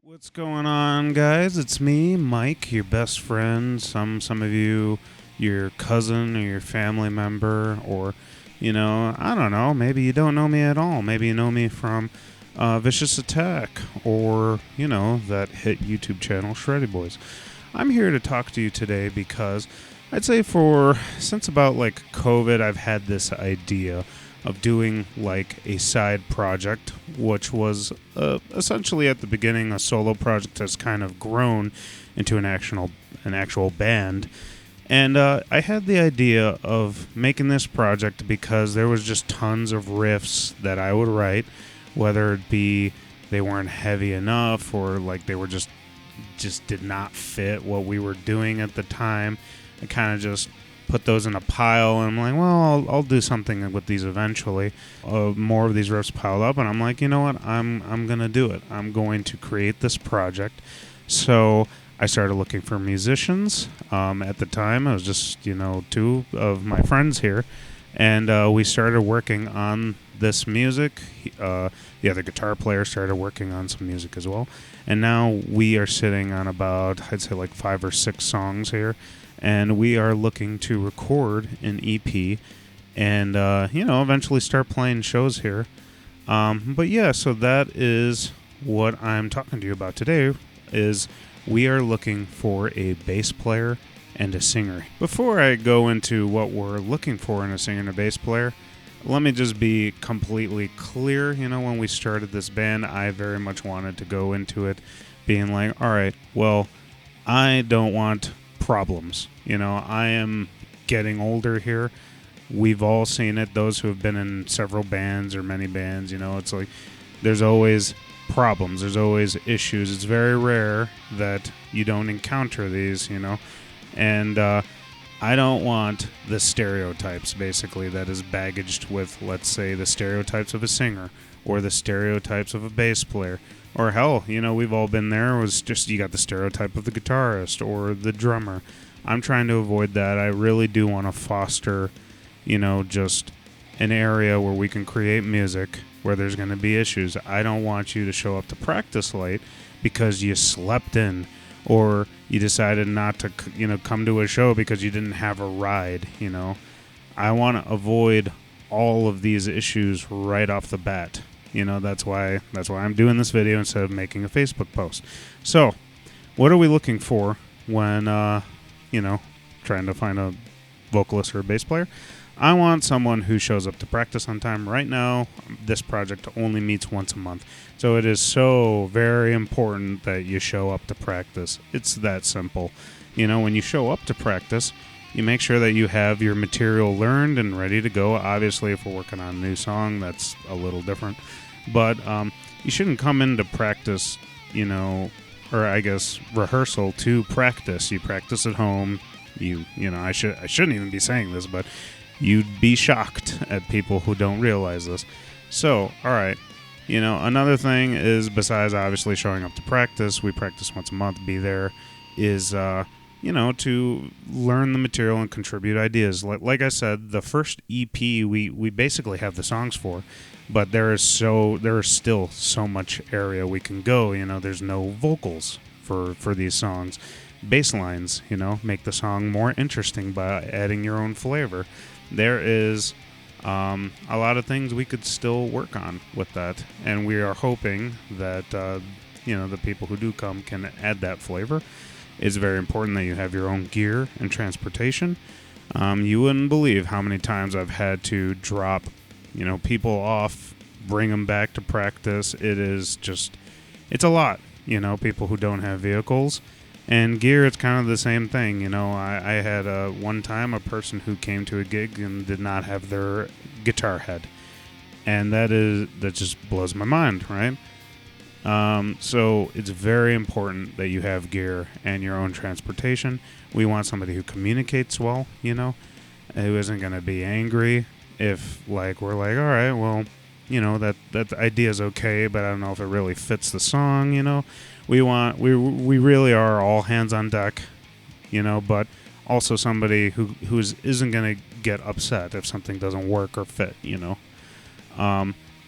What's going on, guys? It's me, Mike, your best friend. Some of you, your cousin or your family member, or, I don't know, maybe you don't know me at all. Maybe you know me from Vicious Attack or, that hit YouTube channel, Shreddy Boys. I'm here to talk to you today because I'd say since about COVID, I've had this idea of doing a side project, which was essentially at the beginning a solo project that's kind of grown into an actual band. And I had the idea of making this project because there was just tons of riffs that I would write, whether it be they weren't heavy enough or they were just did not fit what we were doing at the time. I kind of just put those in a pile, and I'm like, well, I'll do something with these eventually. More of these riffs piled up, and I'm like, you know what? I'm gonna do it. I'm going to create this project. So I started looking for musicians. At the time, it was just two of my friends here, and we started working on this music. The other guitar player started working on some music as well, and now we are sitting on about, I'd say 5 or 6 songs here. And we are looking to record an EP and, eventually start playing shows here. But yeah, so that is what I'm talking to you about today, is we are looking for a bass player and a singer. Before I go into what we're looking for in a singer and a bass player, let me just be completely clear. When we started this band, I very much wanted to go into it being like, all right, well, I don't want problems. I am getting older here. We've all seen it. Those who have been in several bands or many bands, it's there's always problems. There's always issues. It's very rare that you don't encounter these, and I don't want the stereotypes, basically, that is baggaged with, let's say, the stereotypes of a singer or the stereotypes of a bass player. Or hell, we've all been there. It was just, you got the stereotype of the guitarist or the drummer. I'm trying to avoid that. I really do want to foster, just an area where we can create music where there's going to be issues. I don't want you to show up to practice late because you slept in or you decided not to, come to a show because you didn't have a ride, I want to avoid all of these issues right off the bat. That's why I'm doing this video instead of making a Facebook post. So, what are we looking for when, trying to find a vocalist or a bass player? I want someone who shows up to practice on time. Right now, this project only meets once a month. So it is so very important that you show up to practice. It's that simple. When you show up to practice, you make sure that you have your material learned and ready to go. Obviously, if we're working on a new song, that's a little different. But you shouldn't come into practice, or I guess rehearsal to practice. You practice at home. I shouldn't even be saying this, but you'd be shocked at people who don't realize this. So, all right. Another thing is, besides obviously showing up to practice, we practice once a month, be there, is to learn the material and contribute ideas. Like I said, the first EP we basically have the songs for, but there is still so much area we can go. There's no vocals for these songs. Bass lines, make the song more interesting by adding your own flavor. There is a lot of things we could still work on with that, and we are hoping that the people who do come can add that flavor. It's very important that you have your own gear and transportation. You wouldn't believe how many times I've had to drop, people off, bring them back to practice. It's a lot, people who don't have vehicles. And gear, it's kind of the same thing. I had one time a person who came to a gig and did not have their guitar head. And that just blows my mind, right? So it's very important that you have gear and your own transportation. We want somebody who communicates well, who isn't going to be angry if we're all right, well, that idea is okay, but I don't know if it really fits the song. We really are all hands on deck, but also somebody who isn't going to get upset if something doesn't work or fit,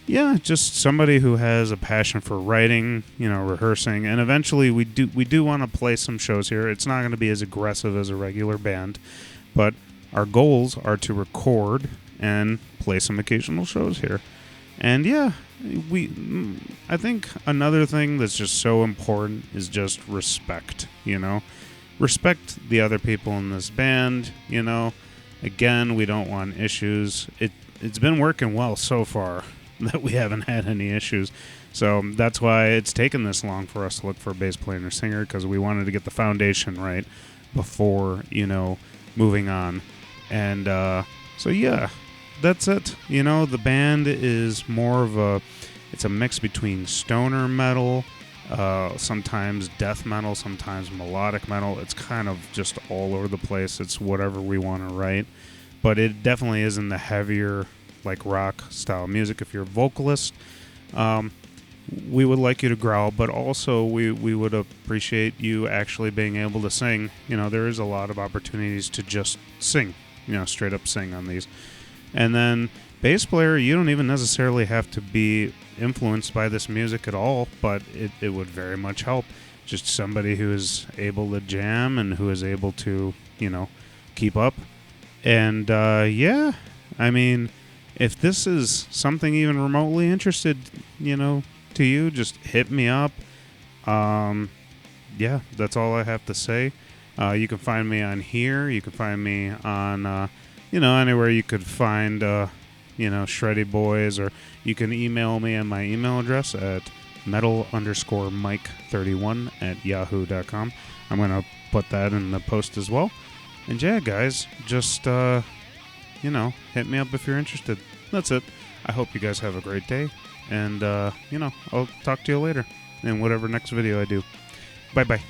yeah, just somebody who has a passion for writing, rehearsing, and eventually we do want to play some shows here. It's not going to be as aggressive as a regular band, but our goals are to record and play some occasional shows here. And yeah, I think another thing that's just so important is just respect, Respect the other people in this band, Again, we don't want issues. It's been working well so far that we haven't had any issues. So that's why it's taken this long for us to look for a bass player and singer, because we wanted to get the foundation right before, moving on. And so, yeah, that's it. The band is more of it's a mix between stoner metal, sometimes death metal, sometimes melodic metal. It's kind of just all over the place. It's whatever we want to write. But it definitely isn't the heavier, like rock style music. If you're a vocalist, we would like you to growl, but also we would appreciate you actually being able to sing. There is a lot of opportunities to just sing, straight up sing on these. And then bass player, you don't even necessarily have to be influenced by this music at all, but it would very much help. Just somebody who is able to jam and who is able to, keep up. And yeah, I mean, if this is something even remotely interested, to you, just hit me up. Yeah, that's all I have to say. You can find me on here. You can find me on, anywhere you could find, Shreddy Boys, or you can email me at my email address at metal_mike31@yahoo.com. I'm going to put that in the post as well. And yeah, guys, just, hit me up if you're interested. That's it. I hope you guys have a great day. And, I'll talk to you later in whatever next video I do. Bye-bye.